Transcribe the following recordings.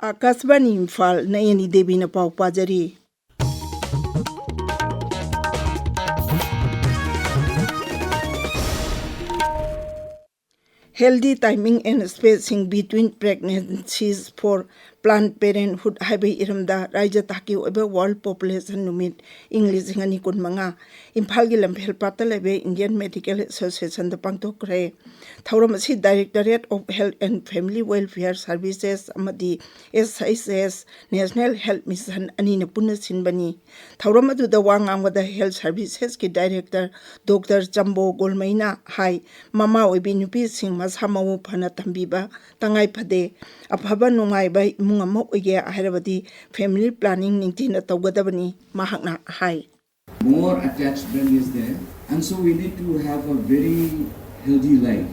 आकाशवाणी इम्फाल नयनी देवी ने पाव पाजरी। Healthy timing and spacing between pregnancies for Planned Parenthood haibai iramda Raija Taki oiba World Population Numit English ngani kun manga Imphal gi lamphel pata lebe Indian Medical Association da pangthokre thauram asi Directorate of Health and Family Welfare Services amadi SIS National Health Mission ani na punna sinbani thauram adu da wangang wada Health Services ki Director Dr. Chambo Golmaina hai mama oibi nupi sing masamawu phana tambiba tangai phade afaba nungai bai mungama oige aharabadi family planning ningtina tawgadabani mahakna hai. More attachment is there, and so we need to have a very healthy life.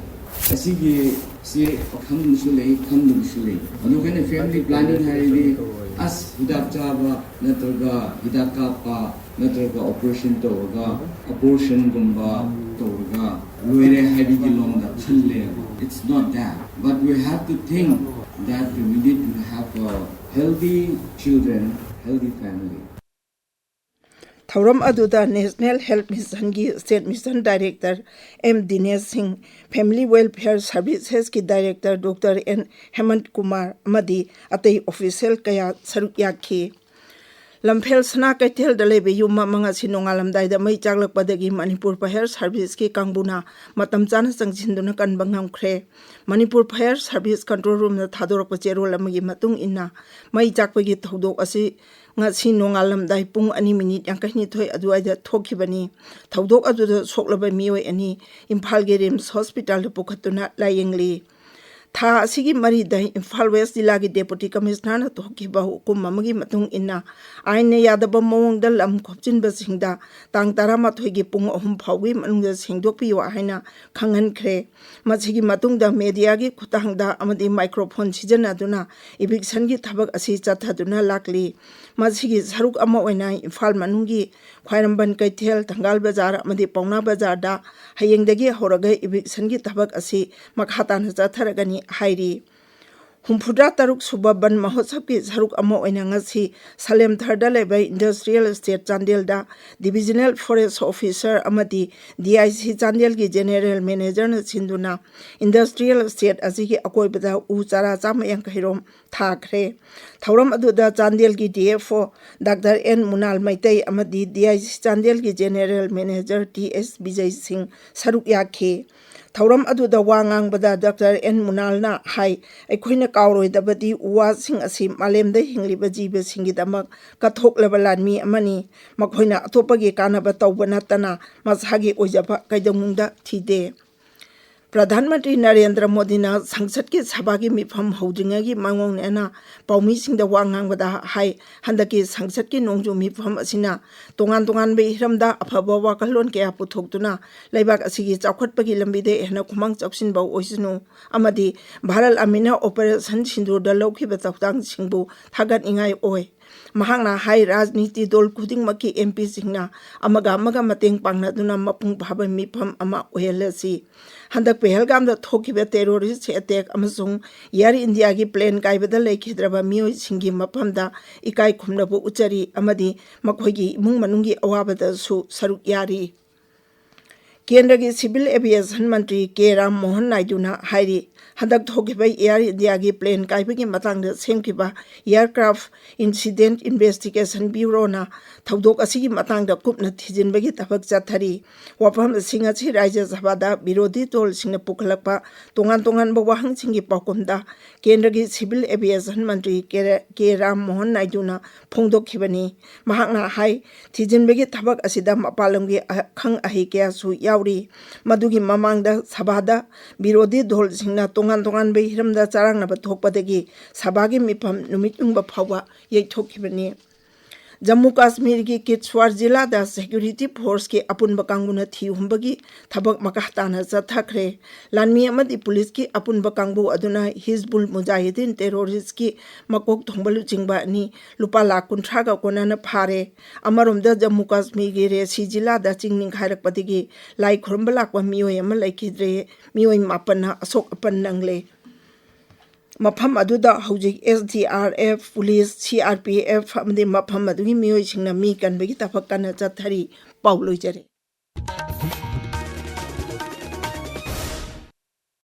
Asigi se akham musulei kham musulei anu kana family planning hai as hidak chaba natraga hidak pa natraga operation toga abortion gumba toga loire habi ki lomda challe. It's not that, but we have to think that we need to have a healthy children, healthy family. Thauram aduda National Health Mission ki State Mission Director M. Dinesh Singh, Family Welfare Services ki Director Dr. N. Hemant Kumar amadi atay official kaya saruk yakhi. Lamphel sana kaithel dalebe yumma manga sinongalamdai da mai chaglakpadagi Manipur Fire Service ki kangbuna matam chana sangchinduna kanbangham khre Manipur Fire Service Control Room na thadorakpa cherol amagi matung inna mai chakpagi thodok asi ngasi nongalamdai pung 2 minute yankahni thoi aduaida thokhibani thodok aduda soklaba mioi ani Imphal ge Rims Hospital da pukhatuna layengli tha asigi mari dai Imphal West Jilla gi Deputy Commissioner na thokiba hukum amagi matung inna aine yadaba mawong da lam khopchin ba singda tang 13 gi pung 3 phawgi manungda singdokpi wa haina khangan khre masigi matung da media gi khutangda amadi microphone sijana duna eviction gi thabak asi chathaduna lakli masigi saruk ama oina Imphal manungi khwairamban kaithel thangal bazar amadi pauna bazar da hayengdagi horaga eviction gi thabak asi makhatan chatharagani hairi Humfudra Taruk Subaban Mahosaki Saruk Amo Oinangasi Salem Tharda Leba Industrial Estate Chandel da Divisional Forest Officer Amadi DIC Chandel ki General Manager na Sinduna Industrial Estate Aziki Akoibada Uchara Chamayang Kairom Thakre Thauram Aduda Chandel ki DFO Dr. N. Munal Maitai Amadi DIC Chandel ki General Manager TS Bijay Singh Saruk Yakhe Thauram aduda wangang bada Dr. N. Munal na hai aikoina kauroi dabadi uwa sing asi malemda hingliba jiba singidamak kathok lebalanmi amani makhoina atopagi kanaba tawba natana masagi ojaba kaidamungda thide Pradhanmantri Narendra Modi na Sangsad ki Sabha ki mifam haudringagi mangong nena paumi singda wangang bada hai handaki Sangsad ki nongju mifam asina tongan be hiramda afaba wakalon kaya puthokduna laibak asigi chawkhatpagi lambide hena khumang chawsin baw oisinu amadi Bharal Amina Operation Sindur da lokhiba tawtang singbu thagat ingai oi mahangna hai rajniti dol kuding maki MP singna amaga mateng pangna duna mapung phaba mifam ama ohelasi handak Pahalgam da thokiba terrorist attack amasung Air India gi plane kaibada lekhidraba mioi singi mapamda ikai khumnabu uchari amadi makhoigi imung manungi awabada su saruk yari Kendra gi Civil Aviation Mantri K. Ram Mohan Naidu na hairi handak thokiba Air India gi plane kaibagi matangda semkiba Aircraft Incident Investigation Bureau na thodok asigi matangda kupna thijinbagi tabak chathari wapam singa chi Raja Sabada Birodi tol singna pukhalakpa tongan ba wahang singi pakumda Kendra gi Civil Aviation Mantri K. Ram Mohan Naidu na phongdok khibani mahakna hai thijinbagi tabak asida mapalamgi khang ahi kya su yauri madugi mamangda Sabada Birodi dol singna tongan be hiramda charangna ba thokpadagi Sabagi mifam numit ungba phawa yeithokibani Jammu Kashmir ki Kitshwar Jilla da Security Force ki apunba kanguna thihumbagi thabak makahtana chathakre lanmi amadi police ki apunba kangbu aduna Hizbul Mujahideen terrorist ki makok thongbalu chingba ni lupa lakh 30 ga konana phare amaromda Jammu Kashmir gi Resi Jilla da chingning khairakpadigi lai khurumba lakwa mioi ama laikhidre mioi mapana asok apan nangle mafam aduda hojik SDRF police CRPF amde mafam adugi mioi singna mi kanbegi tapak kana chathari pauloi jare